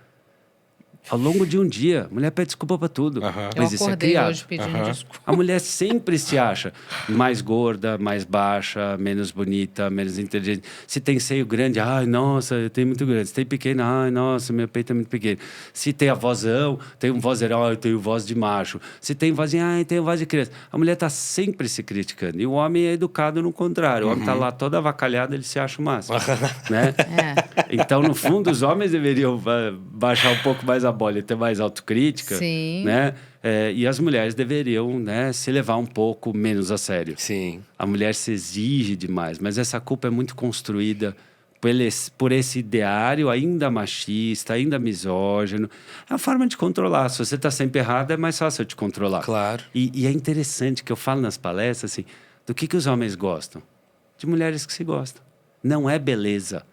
Ao longo de um dia, a mulher pede desculpa para tudo. Mas isso é criado. Hoje pedindo desculpa. A mulher sempre se acha mais gorda, mais baixa, menos bonita, menos inteligente. Se tem seio grande, ai, nossa, eu tenho muito grande. Se tem pequeno, ai, nossa, meu peito é muito pequeno. Se tem a vozão, tem um vozeirão, eu tenho voz de macho. Se tem vozinha, ai, tenho voz de criança. A mulher está sempre se criticando. E o homem é educado no contrário. O homem está lá todo avacalhado, ele se acha o máximo. Né? Então, no fundo, os homens deveriam baixar um pouco mais a bola e ter mais autocrítica. Sim. Né? E as mulheres deveriam, né, se levar um pouco menos a sério. Sim. A mulher se exige demais, mas essa culpa é muito construída por esse ideário ainda machista, ainda misógino. É uma forma de controlar. Se você está sempre errado, é mais fácil de controlar. Claro. E é interessante que eu falo nas palestras, assim, do que os homens gostam? De mulheres que se gostam. Não é beleza.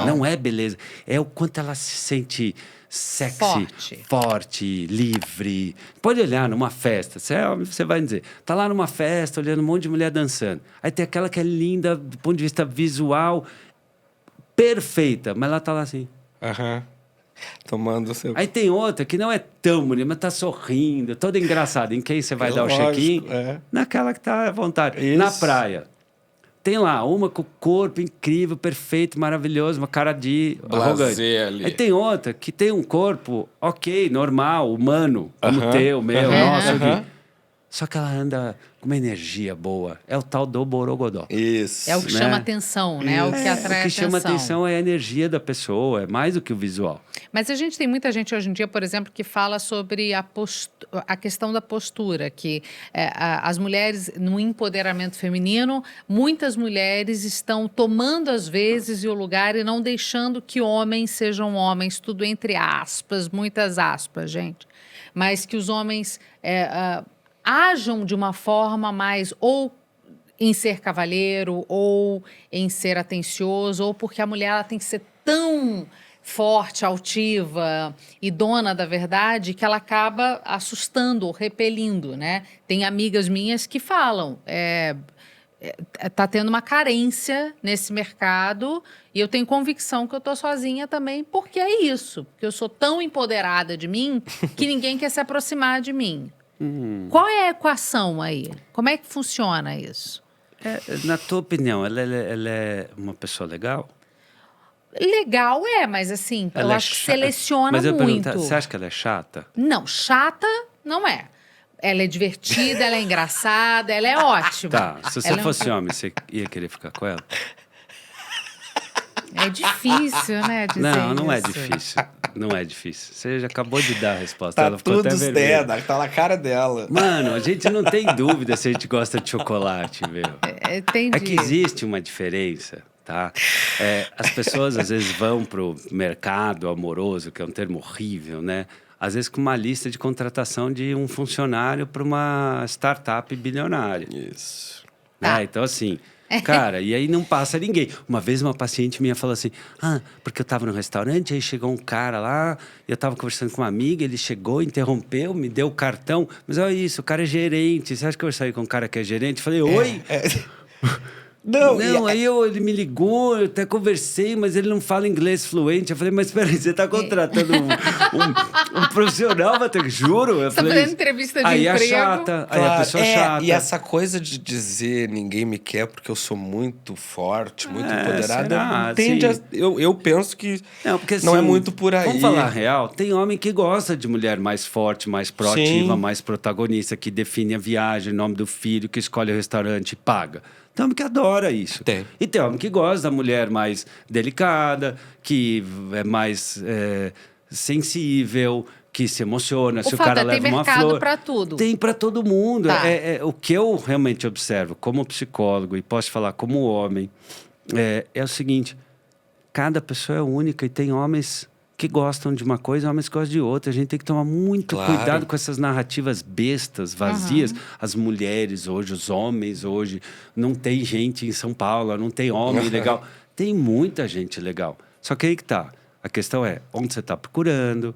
Não é beleza. É o quanto ela se sente sexy, forte, livre. Pode olhar numa festa. Você vai dizer, tá lá numa festa, olhando um monte de mulher dançando. Aí tem aquela que é linda do ponto de vista visual, perfeita, mas ela tá lá assim. Tomando o seu... Aí tem outra que não é tão bonita, mas tá sorrindo, toda engraçada. Em quem você vai dar o check-in? Naquela que tá à vontade. Isso. Na praia. Tem lá uma com o corpo incrível, perfeito, maravilhoso, uma cara de arrogante. Ali. Aí tem outra que tem um corpo ok, normal, humano, como o teu, meu, nosso aqui. Só que ela anda com uma energia boa. É o tal do borogodó. Isso. É o que chama atenção, né? É o que atrai atenção. O que chama atenção é a energia da pessoa, é mais do que o visual. Mas a gente tem muita gente hoje em dia, por exemplo, que fala sobre a questão da postura, que as mulheres, no empoderamento feminino, muitas mulheres estão tomando, às vezes, o lugar e não deixando que homens sejam homens, tudo entre aspas, muitas aspas, gente. Mas que os homens ajam de uma forma mais ou em ser cavalheiro, ou em ser atencioso, ou porque a mulher ela tem que ser tão forte, altiva e dona da verdade que ela acaba assustando ou repelindo, né? Tem amigas minhas que falam, tá tendo uma carência nesse mercado e eu tenho convicção que eu tô sozinha também, porque é isso, porque eu sou tão empoderada de mim que ninguém quer se aproximar de mim. Qual é a equação aí? Como é que funciona isso? Na tua opinião, ela é uma pessoa legal? Legal mas assim, eu acho que seleciona mas eu muito. Pergunto, você acha que ela é chata? Não, chata não é. Ela é divertida, ela é engraçada, ela é ótima. Tá, se você fosse homem, você ia querer ficar com ela? É difícil, né, dizer não é isso. difícil. Não é difícil. Você já acabou de dar a resposta. Tá ela ficou tudo até vermelha. tá na cara dela. Mano, a gente não tem dúvida se a gente gosta de chocolate, meu. Entendi. É que existe uma diferença, tá? As pessoas, às vezes, vão pro mercado amoroso, que é um termo horrível, né? Às vezes com uma lista de contratação de um funcionário para uma startup bilionária. Isso. Né? Então, assim... Cara, e aí não passa ninguém. Uma vez uma paciente minha falou assim, porque eu tava no restaurante, aí chegou um cara lá, e eu tava conversando com uma amiga, ele chegou, interrompeu, me deu o cartão, mas olha isso, o cara é gerente, você acha que eu vou sair com um cara que é gerente? Eu falei, oi? Não, aí ele me ligou, eu até conversei, mas ele não fala inglês fluente. Eu falei, mas peraí, você tá contratando um profissional, juro? Eu você tá fazendo entrevista de aí emprego. Aí chata, aí a pessoa chata. E essa coisa de dizer ninguém me quer porque eu sou muito forte, muito empoderada, tende eu penso que porque, assim, não é muito por aí. Vamos falar real, tem homem que gosta de mulher mais forte, mais proativa, mais protagonista, que define a viagem, o nome do filho, que escolhe o restaurante e paga. Tem homem que adora isso. E tem homem que gosta da mulher mais delicada, que é mais sensível, que se emociona. Se o cara leva uma flor... tem mercado para tudo. Tem para todo mundo. Tá. O que eu realmente observo como psicólogo, e posso falar como homem, é o seguinte, cada pessoa é única e tem homens que gostam de uma coisa e homens que gostam de outra. A gente tem que tomar muito cuidado com essas narrativas bestas, vazias. As mulheres hoje, os homens hoje, não tem gente em São Paulo, não tem homem legal. Tem muita gente legal. Só que aí que tá. A questão é, onde você está procurando?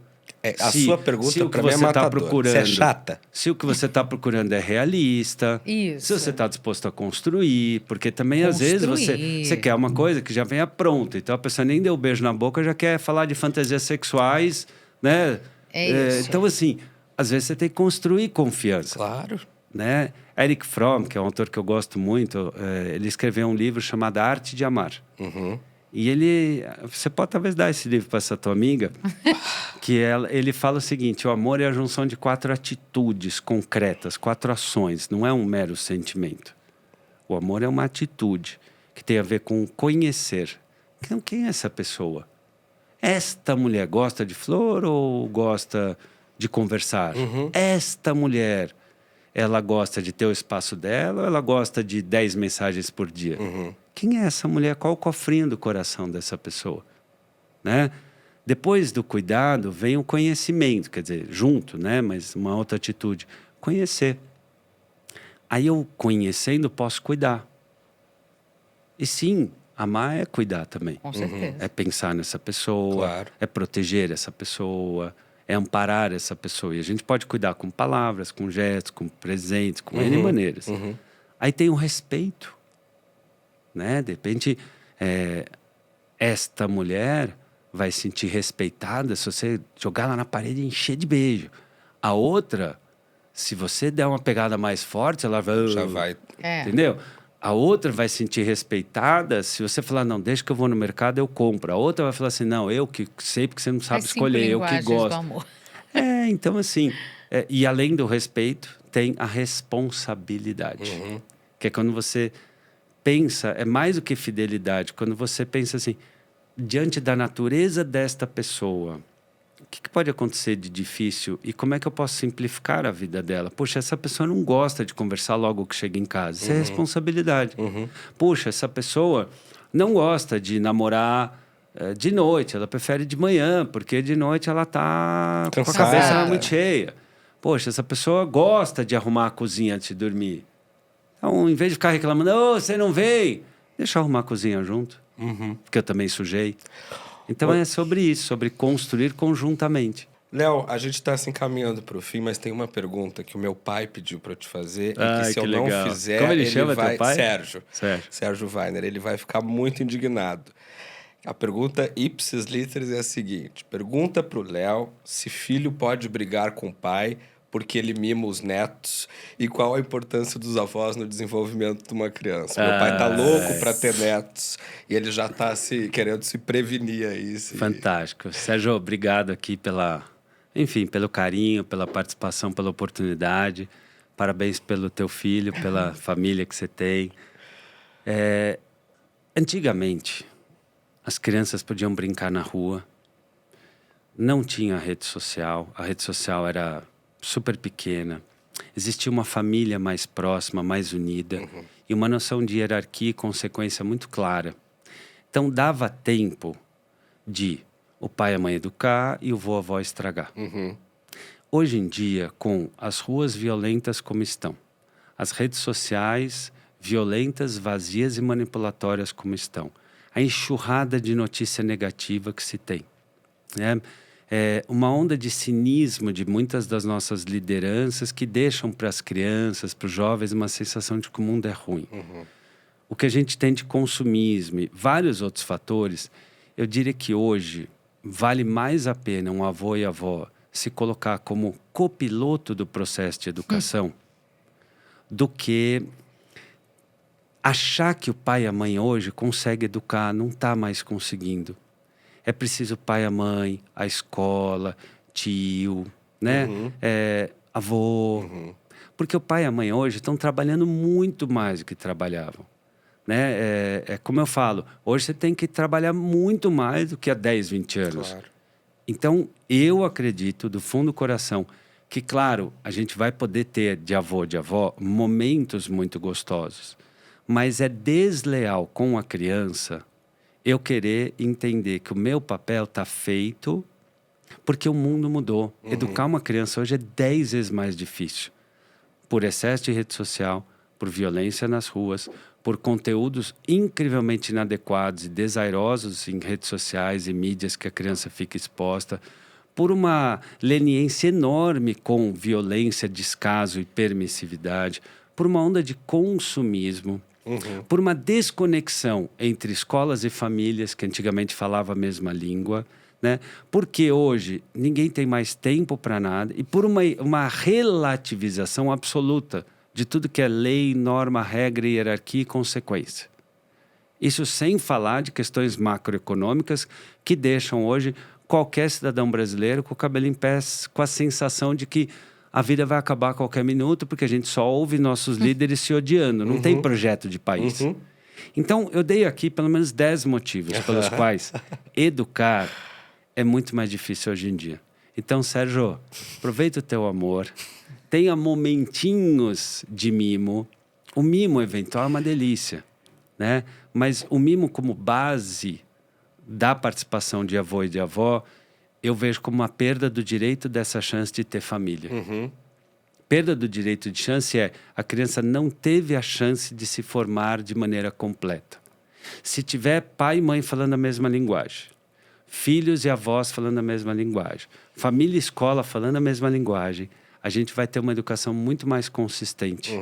A sua pergunta para mim é matadora. Você é chata? Se o que você está procurando é realista. Isso. Se você está disposto a construir. Porque também, às vezes, você quer uma coisa que já venha pronta. Então, a pessoa nem deu um beijo na boca, já quer falar de fantasias sexuais, né? Isso. Então, assim, às vezes você tem que construir confiança. Claro. Né? Eric Fromm, que é um autor que eu gosto muito, ele escreveu um livro chamado A Arte de Amar. E você pode talvez dar esse livro para essa tua amiga, que ele fala o seguinte, o amor é a junção de 4 atitudes concretas, 4 ações, não é um mero sentimento. O amor é uma atitude que tem a ver com conhecer. Então, quem é essa pessoa? Esta mulher gosta de flor ou gosta de conversar? Esta mulher, ela gosta de ter o espaço dela ou ela gosta de 10 mensagens por dia? Quem é essa mulher? Qual o cofrinho do coração dessa pessoa? Né? Depois do cuidado, vem o conhecimento, quer dizer, junto, né? Mas uma outra atitude. Conhecer. Aí eu, conhecendo, posso cuidar. E sim, amar é cuidar também. Com certeza. É pensar nessa pessoa, é proteger essa pessoa, é amparar essa pessoa. E a gente pode cuidar com palavras, com gestos, com presentes, com N maneiras. Aí tem o respeito. Né? De repente, esta mulher vai se sentir respeitada se você jogar ela na parede e encher de beijo. A outra, se você der uma pegada mais forte, ela vai... Já vai. Entendeu? A outra vai se sentir respeitada se você falar, não, deixa que eu vou no mercado, eu compro. A outra vai falar assim, não, eu que sei porque você não sabe escolher, eu que gosto. Do amor. Então assim, e além do respeito, tem a responsabilidade. Que é quando você pensa, é mais do que fidelidade, quando você pensa assim, diante da natureza desta pessoa, o que pode acontecer de difícil e como é que eu posso simplificar a vida dela? Poxa, essa pessoa não gosta de conversar logo que chega em casa. Isso é responsabilidade. Poxa, essa pessoa não gosta de namorar de noite. Ela prefere de manhã, porque de noite ela tá com a cabeça muito cheia. Poxa, essa pessoa gosta de arrumar a cozinha antes de dormir. Então, em vez de ficar reclamando, você não veio, deixa eu arrumar a cozinha junto. Porque eu também sujei. Então é sobre isso, sobre construir conjuntamente. Léo, a gente está se encaminhando para o fim, mas tem uma pergunta que o meu pai pediu para eu te fazer. E que se eu não fizer, como ele chama vai... teu pai? Sérgio Weiner. Ele vai ficar muito indignado. A pergunta ipsis literis é a seguinte. Pergunta para o Léo se filho pode brigar com o pai porque ele mima os netos e qual a importância dos avós no desenvolvimento de uma criança. Meu pai tá louco para ter netos e ele já tá querendo se prevenir aí. Fantástico. Sérgio, obrigado aqui pelo carinho, pela participação, pela oportunidade. Parabéns pelo teu filho, pela família que você tem. Antigamente, as crianças podiam brincar na rua. Não tinha rede social. A rede social era super pequena, existia uma família mais próxima, mais unida e uma noção de hierarquia e consequência muito clara. Então dava tempo de o pai e a mãe educar e o vô e a avó estragar. Hoje em dia, com as ruas violentas como estão, as redes sociais violentas, vazias e manipulatórias como estão, a enxurrada de notícia negativa que se tem, né? Uma onda de cinismo de muitas das nossas lideranças que deixam para as crianças, para os jovens, uma sensação de que o mundo é ruim. O que a gente tem de consumismo e vários outros fatores, eu diria que hoje vale mais a pena um avô e avó se colocar como copiloto do processo de educação do que achar que o pai e a mãe hoje conseguem educar, não está mais conseguindo. É preciso o pai, a mãe, a escola, tio, né? Avô. Porque o pai e a mãe hoje estão trabalhando muito mais do que trabalhavam. Né? Como eu falo, hoje você tem que trabalhar muito mais do que há 10, 20 anos. Claro. Então, eu acredito do fundo do coração que, claro, a gente vai poder ter de avô, de avó, momentos muito gostosos. Mas é desleal com a criança eu querer entender que o meu papel está feito porque o mundo mudou. Educar uma criança hoje é 10 vezes mais difícil. Por excesso de rede social, por violência nas ruas, por conteúdos incrivelmente inadequados e desairosos em redes sociais e mídias que a criança fica exposta, por uma leniência enorme com violência, descaso e permissividade, por uma onda de consumismo, por uma desconexão entre escolas e famílias que antigamente falavam a mesma língua, né? Porque hoje ninguém tem mais tempo para nada e por uma relativização absoluta de tudo que é lei, norma, regra, hierarquia e consequência. Isso sem falar de questões macroeconômicas que deixam hoje qualquer cidadão brasileiro com o cabelo em pé, com a sensação de que a vida vai acabar a qualquer minuto porque a gente só ouve nossos líderes se odiando. Não tem projeto de país. Então, eu dei aqui pelo menos 10 motivos pelos quais educar é muito mais difícil hoje em dia. Então, Sérgio, aproveita o teu amor. Tenha momentinhos de mimo. O mimo eventual é uma delícia, né? Mas o mimo como base da participação de avô e de avó, eu vejo como uma perda do direito dessa chance de ter família. Perda do direito de chance é a criança não teve a chance de se formar de maneira completa. Se tiver pai e mãe falando a mesma linguagem, filhos e avós falando a mesma linguagem, família e escola falando a mesma linguagem, a gente vai ter uma educação muito mais consistente.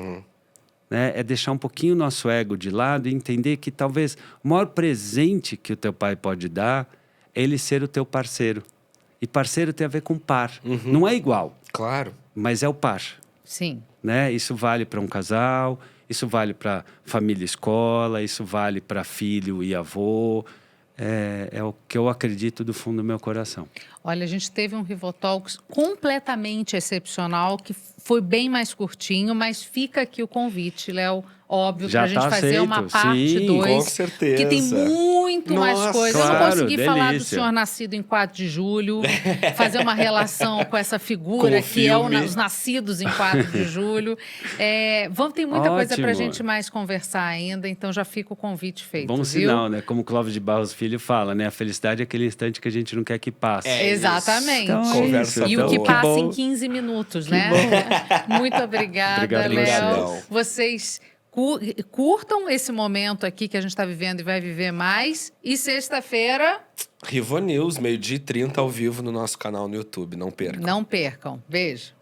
Né? É deixar um pouquinho o nosso ego de lado e entender que talvez o maior presente que o teu pai pode dar ele ser o teu parceiro. E parceiro tem a ver com par. Não é igual, Claro. mas é o par. Sim. Né? Isso vale para um casal, isso vale para família e escola, isso vale para filho e avô. É o que eu acredito do fundo do meu coração. Olha, a gente teve um Rivotalks completamente excepcional, que foi bem mais curtinho, mas fica aqui o convite, Léo, óbvio, Já pra gente tá fazer aceito, uma parte sim, 2. com certeza. Que tem muito mais Nossa, coisa. Eu não claro, consegui falar do delícia. senhor nascido em 4 de julho, fazer uma relação com essa figura Com o que é filme. os nascidos em 4 de julho. Tem muita coisa pra Ótimo. gente mais conversar ainda, então já fica o convite feito, Bom viu? sinal, né? Como o Clóvis de Barros Filho fala, né? A felicidade é aquele instante que a gente não quer que passe. Exatamente. Então, Conversa E o que boa. passa bom. em 15 minutos, né? Muito obrigada, Obrigado, Léo. Léo. Vocês curtam esse momento aqui que a gente está vivendo e vai viver mais. E sexta-feira, Rivo News, 12h30 ao vivo no nosso canal no YouTube. Não perca. não percam. Beijo.